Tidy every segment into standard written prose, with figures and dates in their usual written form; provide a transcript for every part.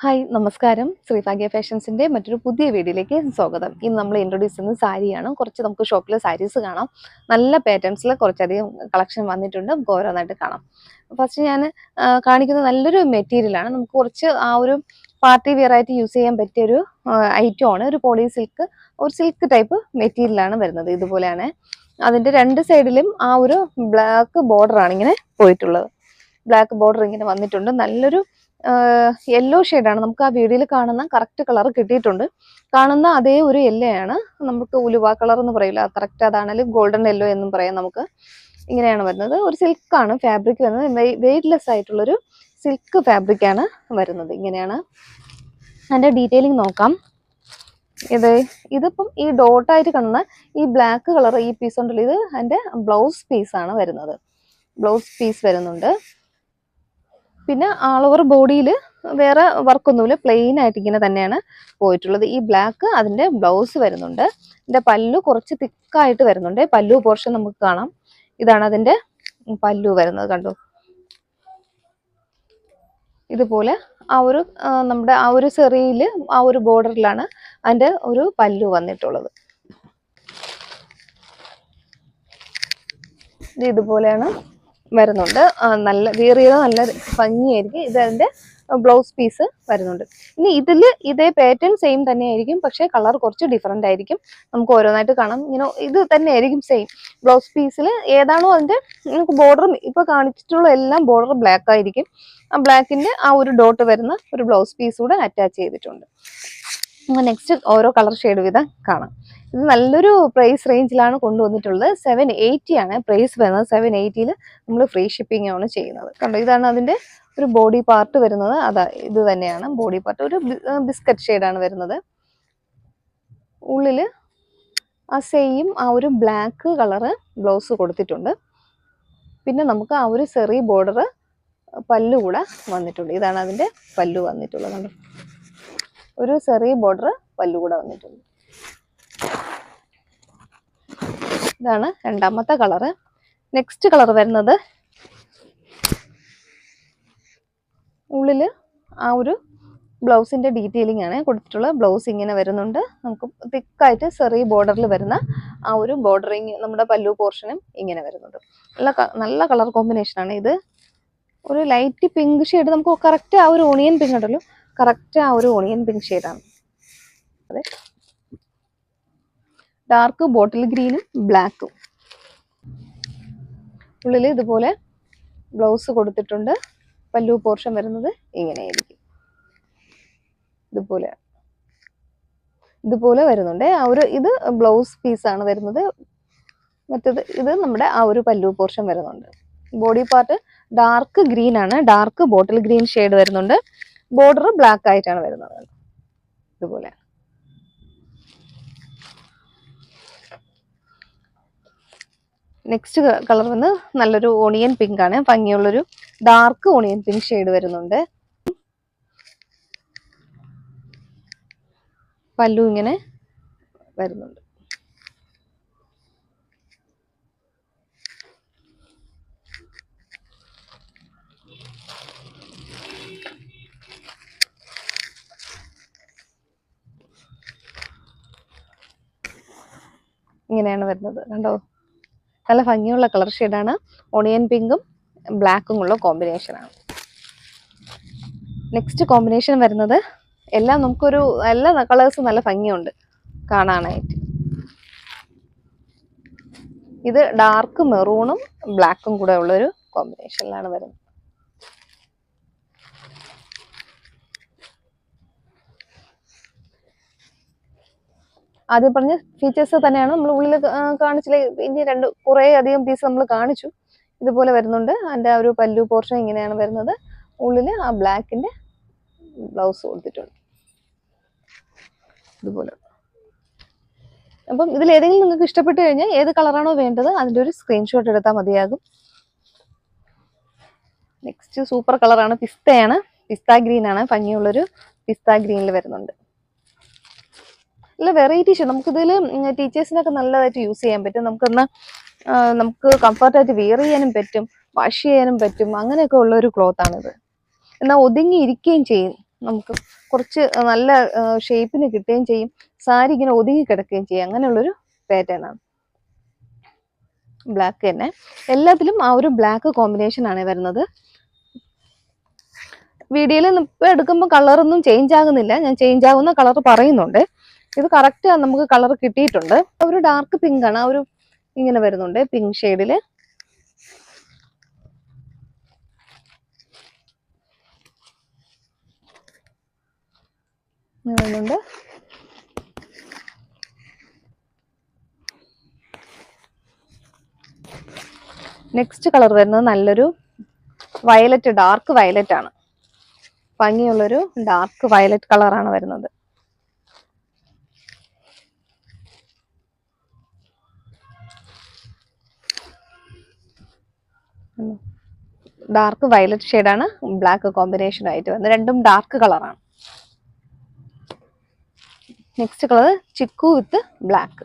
Hi നമസ്കാരം. ശ്രീഭാഗ്യ ഫാഷൻസിന്റെ മറ്റൊരു പുതിയ വീഡിയോയിലേക്ക് സ്വാഗതം. ഇന്ന് നമ്മൾ ഇൻട്രൊഡ്യൂസ് ചെയ്യുന്നത് സാരിയാണ്. കുറച്ച് നമുക്ക് ഷോപ്പിൽ സാരീസ് കാണാം. നല്ല പാറ്റേൺസിൽ കുറച്ചധികം കളക്ഷൻ വന്നിട്ടുണ്ട്. നമുക്ക് ഓരോന്നായിട്ട് കാണാം. ഫസ്റ്റ് ഞാൻ കാണിക്കുന്നത് നല്ലൊരു മെറ്റീരിയലാണ്. നമുക്ക് കുറച്ച് ആ ഒരു പാർട്ടി വെയർ ആയിട്ട് യൂസ് ചെയ്യാൻ പറ്റിയ ഒരു ഐറ്റമാണ്. ഒരു പോളി സിൽക്ക്, ഒരു സിൽക്ക് ടൈപ്പ് മെറ്റീരിയലാണ് വരുന്നത്. ഇതുപോലെയാണ്. അതിന്റെ രണ്ട് സൈഡിലും ആ ഒരു ബ്ലാക്ക് ബോർഡർ ആണ് ഇങ്ങനെ പോയിട്ടുള്ളത്. ബ്ലാക്ക് ബോർഡർ ഇങ്ങനെ വന്നിട്ടുണ്ട്. നല്ലൊരു യെല്ലോ ഷെയ്ഡാണ്. നമുക്ക് ആ വീഡിയോയിൽ കാണുന്ന കറക്റ്റ് കളർ കിട്ടിയിട്ടുണ്ട്. കാണുന്ന അതേ ഒരു യെല്ലോ ആണ്. നമുക്ക് ഉലുവ കളർ എന്ന് പറയില്ല, കറക്റ്റ് അതാണെങ്കിൽ ഗോൾഡൻ യെല്ലോ എന്നും പറയാം. നമുക്ക് ഇങ്ങനെയാണ് വരുന്നത്. ഒരു സിൽക്കാണ് ഫാബ്രിക് വരുന്നത്. വെയ്റ്റ്ലെസ് ആയിട്ടുള്ളൊരു സിൽക്ക് ഫാബ്രിക് ആണ് വരുന്നത്. ഇങ്ങനെയാണ് അതിന്റെ ഡീറ്റെയിലിംഗ് നോക്കാം. ഇതിപ്പം ഈ ഡോട്ടായിട്ട് കാണുന്ന ഈ ബ്ലാക്ക് കളർ ഈ പീസ് ഉണ്ടല്ലോ, ഇത് അതിന്റെ ബ്ലൗസ് പീസാണ് വരുന്നത്. ബ്ലൗസ് പീസ് വരുന്നുണ്ട്. പിന്നെ ആൾ ഓവർ ബോഡിയിൽ വേറെ വർക്കൊന്നുമില്ല, പ്ലെയിൻ ആയിട്ട് ഇങ്ങനെ തന്നെയാണ് പോയിട്ടുള്ളത്. ഈ ബ്ലാക്ക് അതിന്റെ ബ്ലൗസ് വരുന്നുണ്ട്. ഇതിന്റെ പല്ലു കുറച്ച് തിക്കായിട്ട് വരുന്നുണ്ട്. പല്ലു പോർഷൻ നമുക്ക് കാണാം. ഇതാണ് അതിന്റെ പല്ലു വരുന്നത്. കണ്ടു, ഇതുപോലെ ആ ഒരു നമ്മുടെ ആ ഒരു സെറിയിൽ ആ ഒരു ബോർഡറിലാണ് അതിന്റെ ഒരു പല്ലു വന്നിട്ടുള്ളത്. ഇതുപോലെയാണ് വരുന്നുണ്ട്. നല്ല വേറിയത് നല്ല ഭംഗിയായിരിക്കും. ഇത് അതിന്റെ ബ്ലൗസ് പീസ് വരുന്നുണ്ട്. ഇനി ഇതേ പാറ്റേൺ സെയിം തന്നെ ആയിരിക്കും, പക്ഷെ കളർ കുറച്ച് ഡിഫറെന്റ് ആയിരിക്കും. നമുക്ക് ഓരോന്നായിട്ട് കാണാം. ഇങ്ങനെ ഇത് തന്നെ ആയിരിക്കും സെയിം. ബ്ലൗസ് പീസിൽ ഏതാണോ അതിന്റെ നമുക്ക് ബോർഡർ ഇപ്പൊ കാണിച്ചിട്ടുള്ള എല്ലാം ബോർഡർ ബ്ലാക്ക് ആയിരിക്കും. ആ ബ്ലാക്കിന്റെ ആ ഒരു ഡോട്ട് വരുന്ന ഒരു ബ്ലൗസ് പീസ് കൂടെ അറ്റാച്ച് ചെയ്തിട്ടുണ്ട്. നെക്സ്റ്റ് ഓരോ കളർ ഷെയ്ഡ് വീതം കാണാം. ഇത് നല്ലൊരു പ്രൈസ് റേഞ്ചിലാണ് കൊണ്ടുവന്നിട്ടുള്ളത്. 780 ആണ് പ്രൈസ് വരുന്നത്. 780 നമ്മൾ ഫ്രീ ഷിപ്പിംഗ് ആണ് ചെയ്യുന്നത്. കണ്ടോ, ഇതാണ് അതിന്റെ ഒരു ബോഡി പാർട്ട് വരുന്നത്. അതാ ഇത് തന്നെയാണ് ബോഡി പാർട്ട്. ഒരു ബിസ്ക്കറ്റ് ഷെയ്ഡാണ് വരുന്നത്. ഉള്ളില് ആ സെയിം ആ ഒരു ബ്ലാക്ക് കളറ് ബ്ലൗസ് കൊടുത്തിട്ടുണ്ട്. പിന്നെ നമുക്ക് ആ ഒരു സെറി ബോർഡർ പല്ലു കൂടെ വന്നിട്ടുണ്ട്. ഇതാണ് അതിന്റെ പല്ലു വന്നിട്ടുള്ളത്. കണ്ടോ, ഒരു സെറി ബോർഡർ പല്ലു കൂടെ വന്നിട്ടുണ്ട്. ഇതാണ് രണ്ടാമത്തെ കളറ്. നെക്സ്റ്റ് കളർ വരുന്നത് ഉള്ളില് ആ ഒരു ബ്ലൗസിന്റെ ഡീറ്റെയിലിംഗ് ആണ് കൊടുത്തിട്ടുള്ളത്. ബ്ലൗസ് ഇങ്ങനെ വരുന്നുണ്ട്. നമുക്ക് തിക്കായിട്ട് സെറി ബോർഡറിൽ വരുന്ന ആ ഒരു ബോർഡറിങ് നമ്മുടെ പല്ലു പോർഷനും ഇങ്ങനെ വരുന്നുണ്ട്. നല്ല കളർ കോമ്പിനേഷൻ ആണ് ഇത്. ഒരു ലൈറ്റ് പിങ്ക് ഷെയ്ഡ്. നമുക്ക് കറക്റ്റ് ആ ഒരു ഓണിയൻ പിങ്ക് ഉണ്ടല്ലോ, കറക്റ്റ് ആ ഒരു ഓണിയൻ പിങ്ക് ഷെയ്ഡാണ്. അതെ, ഡാർക്ക് ബോട്ടിൽ ഗ്രീനും ബ്ലാക്കും. ഉള്ളിൽ ഇതുപോലെ ബ്ലൗസ് കൊടുത്തിട്ടുണ്ട്. പല്ലു പോർഷൻ വരുന്നത് ഇങ്ങനെയായിരിക്കും. ഇതുപോലെ വരുന്നുണ്ട്. ആ ഒരു ഇത് ബ്ലൗസ് പീസാണ് വരുന്നത്. മറ്റത് ഇത് നമ്മുടെ ആ ഒരു പല്ലു പോർഷൻ വരുന്നുണ്ട്. ബോഡി പാർട്ട് ഡാർക്ക് ഗ്രീൻ ആണ്. ഡാർക്ക് ബോട്ടിൽ ഗ്രീൻ ഷെയ്ഡ് വരുന്നുണ്ട്. ബോർഡർ ബ്ലാക്ക് ആയിട്ടാണ് വരുന്നത്. ഇതുപോലെ നെക്സ്റ്റ് കളർ വന്ന് നല്ലൊരു ഓണിയൻ പിങ്ക് ആണ്. ഭംഗിയുള്ളൊരു ഡാർക്ക് ഓണിയൻ പിങ്ക് ഷെയ്ഡ് വരുന്നുണ്ട്. പല്ലു ഇങ്ങനെ വരുന്നുണ്ട്. ഇങ്ങനെയാണ് വരുന്നത്. കണ്ടോ, നല്ല ഭംഗിയുള്ള കളർ ഷെയ്ഡാണ്. ഓണിയൻ പിങ്കും ബ്ലാക്കും ഉള്ള കോമ്പിനേഷനാണ്. നെക്സ്റ്റ് കോമ്പിനേഷൻ വരുന്നത് എല്ലാം നമുക്കൊരു എല്ലാ കളേഴ്സും നല്ല ഭംഗിയുണ്ട് കാണാനായിട്ട്. ഇത് ഡാർക്ക് മെറൂണും ബ്ലാക്കും കൂടെ ഉള്ളൊരു കോമ്പിനേഷനിലാണ് വരുന്നത്. ആദ്യം പറഞ്ഞ ഫീച്ചേഴ്സ് തന്നെയാണ് നമ്മൾ ഉള്ളിൽ കാണിച്ചില്ലേ. ഇനി കുറേ അധികം പീസ് നമ്മൾ കാണിച്ചു. ഇതുപോലെ വരുന്നുണ്ട്. അതിൻ്റെ ആ ഒരു പല്ലു പോർഷൻ ഇങ്ങനെയാണ് വരുന്നത്. ഉള്ളിൽ ആ ബ്ലാക്കിന്റെ ബ്ലൗസ് കൊടുത്തിട്ടുണ്ട്. ഇതുപോലെ. അപ്പം ഇതിൽ ഏതെങ്കിലും നിങ്ങൾക്ക് ഇഷ്ടപ്പെട്ട് കഴിഞ്ഞാൽ ഏത് കളറാണോ വേണ്ടത് അതിൻ്റെ ഒരു സ്ക്രീൻഷോട്ട് എടുത്താൽ മതിയാകും. നെക്സ്റ്റ് സൂപ്പർ കളറാണ്. പിസ്തയാണ്. പിസ്ത ഗ്രീൻ ആണ്. ഭംഗിയുള്ളൊരു പിസ്ത ഗ്രീനിൽ വരുന്നുണ്ട്. നല്ല വെറൈറ്റി ഷെയ്ഡ്. നമുക്കിതിൽ ടീച്ചേഴ്സിനൊക്കെ നല്ലതായിട്ട് യൂസ് ചെയ്യാൻ പറ്റും. നമുക്ക് കംഫർട്ടായിട്ട് വെയർ ചെയ്യാനും പറ്റും, വാഷ് ചെയ്യാനും പറ്റും. അങ്ങനെയൊക്കെ ഉള്ള ഒരു ക്ലോത്ത് ആണിത്. എന്നാൽ ഒതുങ്ങി ഇരിക്കുകയും ചെയ്യും. നമുക്ക് കുറച്ച് നല്ല ഷേപ്പിന് കിട്ടുകയും ചെയ്യും, സാരി ഇങ്ങനെ ഒതുങ്ങി കിടക്കുകയും ചെയ്യും. അങ്ങനെയുള്ളൊരു പാറ്റേൺ ആണ്. ബ്ലാക്ക് തന്നെ എല്ലാത്തിലും ആ ഒരു ബ്ലാക്ക് കോമ്പിനേഷൻ ആണ് വരുന്നത്. വീഡിയോയിൽ ഇപ്പൊ എടുക്കുമ്പോൾ കളറൊന്നും ചേഞ്ച് ആകുന്നില്ല, ഞാൻ ചേഞ്ച് ആകുന്ന കളർ പറയുന്നുണ്ട്. ഇത് കറക്റ്റ് നമുക്ക് കളർ കിട്ടിയിട്ടുണ്ട്. ഒരു ഡാർക്ക് പിങ്ക് ആണ്, ഒരു ഇങ്ങനെ വരുന്നുണ്ട്, പിങ്ക് ഷെയ്ഡില് വരുന്നുണ്ട്. നെക്സ്റ്റ് കളർ വരുന്നത് നല്ലൊരു വയലറ്റ്, ഡാർക്ക് വയലറ്റ് ആണ്. ഭംഗിയുള്ളൊരു ഡാർക്ക് വയലറ്റ് കളറാണ് വരുന്നത്. ഡാർക്ക് വയലറ്റ് ഷെയ്ഡാണ് ബ്ലാക്ക് കോമ്പിനേഷൻ ആയിട്ട് വരുന്നത്. രണ്ടും ഡാർക്ക് കളറാണ്. Next colour chikoo with black.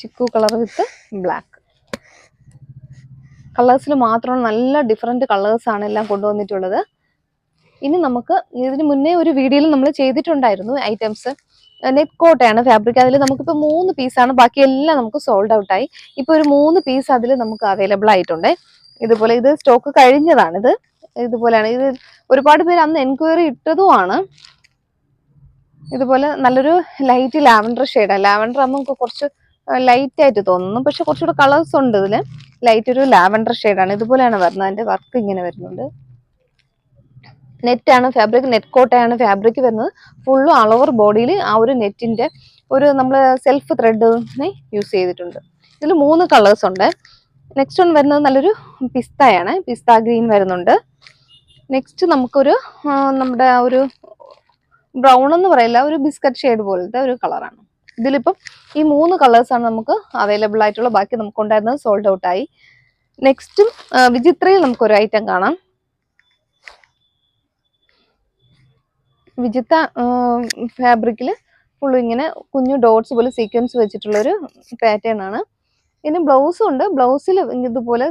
Chikoo colour with black. കളേഴ്സിൽ മാത്രമാണ് നല്ല ഡിഫറെന്റ് കളേഴ്സ് ആണ് എല്ലാം കൊണ്ടുവന്നിട്ടുള്ളത്. ഇനി നമുക്ക് ഇതിന് മുന്നേ ഒരു വീഡിയോയിൽ നമ്മൾ ചെയ്തിട്ടുണ്ടായിരുന്നു ഐറ്റംസ്. നെറ്റ് കോട്ടയാണ് ഫാബ്രിക്. അതിൽ നമുക്കിപ്പോൾ 3 പീസാണ്, ബാക്കി എല്ലാം നമുക്ക് സോൾഡ് ഔട്ട് ആയി. ഇപ്പോൾ ഒരു 3 പീസ് അതിൽ നമുക്ക് അവൈലബിൾ ആയിട്ടുണ്ട്. ഇതുപോലെ ഇത് സ്റ്റോക്ക് കഴിഞ്ഞതാണ്. ഇതുപോലെയാണ്. ഇത് ഒരുപാട് പേര് അന്ന് എൻക്വയറി ഇട്ടതുമാണ്. ഇതുപോലെ നല്ലൊരു ലൈറ്റ് ലാവൻഡർ ഷെയ്ഡാണ്. ലാവൻഡർ നമുക്ക് കുറച്ച് ലൈറ്റ് ആയിട്ട് തോന്നുന്നു, പക്ഷെ കുറച്ചുകൂടെ കളേഴ്സ് ഉണ്ട് ഇതിൽ. ലൈറ്റ് ഒരു ലാവൻഡർ ഷെയ്ഡാണ്. ഇതുപോലെയാണ് വരുന്നത്. അതിന്റെ വർക്ക് ഇങ്ങനെ വരുന്നുണ്ട്. നെറ്റ് ആണ് ഫാബ്രിക്, നെറ്റ് കോട്ടയാണ് ഫാബ്രിക് വരുന്നത്. ഫുള്ളും ഓൾ ഓവർ ബോഡിയിൽ ആ ഒരു നെറ്റിന്റെ ഒരു നമ്മൾ സെൽഫ് ത്രെഡിനെ യൂസ് ചെയ്തിട്ടുണ്ട്. ഇതിൽ 3 കളേഴ്സ് ഉണ്ട്. നെക്സ്റ്റ് ഒന്ന് വരുന്നത് നല്ലൊരു പിസ്തയാണ്, പിസ്ത ഗ്രീൻ വരുന്നുണ്ട്. നെക്സ്റ്റ് നമുക്കൊരു നമ്മുടെ ഒരു ബ്രൗൺ എന്ന് പറയില്ല, ഒരു ബിസ്ക്കറ്റ് ഷെയ്ഡ് പോലത്തെ ഒരു കളറാണ്. ഇതിലിപ്പം ഈ 3 കളേഴ്സാണ് നമുക്ക് അവൈലബിൾ ആയിട്ടുള്ള. ബാക്കി നമുക്ക് ഉണ്ടായിരുന്നത് സോൾഡ് ഔട്ട് ആയി. നെക്സ്റ്റും വിചിത്രയിൽ നമുക്കൊരു ഐറ്റം കാണാം. വിചിത്ര ഫാബ്രിക്കിൽ ഫുള്ള് ഇങ്ങനെ കുഞ്ഞു ഡോട്ട്സ് പോലെ സീക്വൻസ് വെച്ചിട്ടുള്ളൊരു പാറ്റേൺ ആണ്. ഇനി ബ്ലൗസും ഉണ്ട്. ബ്ലൗസിൽ ഇതുപോലെ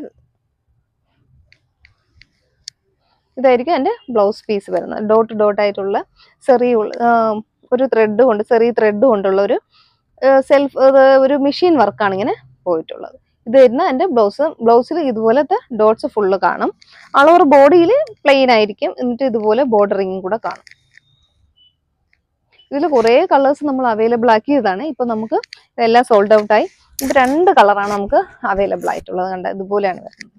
ഇതായിരിക്കും എൻ്റെ ബ്ലൗസ് പീസ് വരുന്നത്. ഡോട്ട് ഡോട്ട് ആയിട്ടുള്ള ചെറിയ ഒരു ത്രെഡ് കൊണ്ട്, ചെറിയ ത്രെഡ് കൊണ്ടുള്ള ഒരു സെൽഫ് ഒരു മെഷീൻ വർക്കാണ് ഇങ്ങനെ പോയിട്ടുള്ളത്. ഇത് വരുന്ന എൻ്റെ ബ്ലൗസിൽ ഇതുപോലത്തെ ഡോട്ട്സ് ഫുള്ള് കാണും. ഓൾ ഓവർ ബോഡിയിൽ പ്ലെയിൻ ആയിരിക്കും. എന്നിട്ട് ഇതുപോലെ ബോർഡറിങ്ങും കൂടെ കാണും. ഇതിൽ കുറേ കളേഴ്സ് നമ്മൾ അവൈലബിൾ ആക്കിയതാണ്. ഇപ്പൊ നമുക്ക് എല്ലാം സോൾഡ് ഔട്ട് ആയി. ഇത് 2 കളറാണ് നമുക്ക് അവൈലബിൾ ആയിട്ടുള്ളത്. കണ്ട ഇതുപോലെയാണ് വരുന്നത്.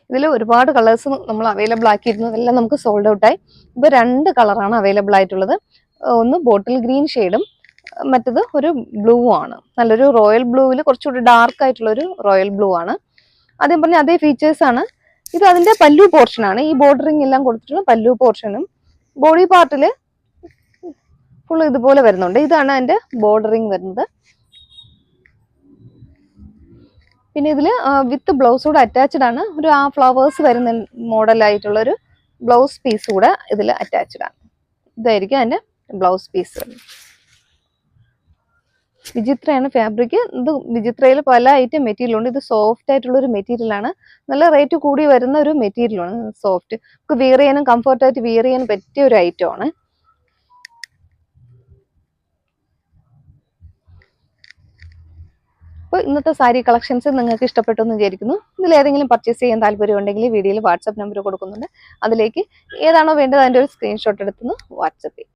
ഇതിൽ ഒരുപാട് കളേഴ്സ് നമ്മൾ അവൈലബിൾ ആക്കിയിരുന്നു, എല്ലാം നമുക്ക് സോൾഡ് ഔട്ട് ആയി. ഇപ്പൊ 2 കളറാണ് അവൈലബിൾ ആയിട്ടുള്ളത്. ഒന്ന് ബോട്ടിൽ ഗ്രീൻ ഷെയ്ഡും മറ്റത് ഒരു ബ്ലൂ ആണ്. നല്ലൊരു റോയൽ ബ്ലൂവിൽ കുറച്ചുകൂടി ഡാർക്ക് ആയിട്ടുള്ള ഒരു റോയൽ ബ്ലൂ ആണ്. ആദ്യം പറഞ്ഞ അതേ ഫീച്ചേഴ്സ് ആണ്. ഇത് അതിന്റെ പല്ലു പോർഷൻ ആണ്. ഈ ബോർഡറിങ് എല്ലാം കൊടുത്തിട്ടുള്ള പല്ലു പോർഷനും ബോഡി പാർട്ടില് ഫുൾ ഇതുപോലെ വരുന്നുണ്ട്. ഇതാണ് അതിന്റെ ബോർഡറിങ് വരുന്നത്. പിന്നെ ഇതിൽ വിത്ത് ബ്ലൗസ് കൂടെ അറ്റാച്ച്ഡ് ആണ്. ഒരു ആ ഫ്ലവേഴ്സ് വരുന്ന മോഡലായിട്ടുള്ള ഒരു ബ്ലൗസ് പീസ് കൂടെ ഇതിൽ അറ്റാച്ച്ഡ് ആണ്. ഇതായിരിക്കും അതിന്റെ ബ്ലൗസ് പീസ്. വിചിത്രയാണ് ഫാബ്രിക്. ഇത് വിചിത്രയിൽ പല ഐറ്റം മെറ്റീരിയൽ ഉണ്ട്. ഇത് സോഫ്റ്റ് ആയിട്ടുള്ള ഒരു മെറ്റീരിയൽ ആണ്. നല്ല റേറ്റ് കൂടി വരുന്ന ഒരു മെറ്റീരിയൽ ആണ്. സോഫ്റ്റ്, നമുക്ക് വിയർ ചെയ്യാനും കംഫർട്ടായിട്ട് വിയർ ചെയ്യാൻ പറ്റിയ ഒരു ഐറ്റം ആണ്. അപ്പോൾ ഇന്നത്തെ സാരി കളക്ഷൻസ് നിങ്ങൾക്ക് ഇഷ്ടപ്പെട്ടു എന്ന് വിചാരിക്കുന്നു. ഇതിൽ ഏതെങ്കിലും പർച്ചേസ് ചെയ്യാൻ താല്പര്യം ഉണ്ടെങ്കിൽ വീഡിയോയിൽ വാട്സാപ്പ് നമ്പർ കൊടുക്കുന്നുണ്ട്. അതിലേക്ക് ഏതാണോ വേണ്ടത് അതിൻ്റെ ഒരു സ്ക്രീൻഷോട്ട് എടുത്തുനിന്ന് വാട്സപ്പ് ചെയ്യും.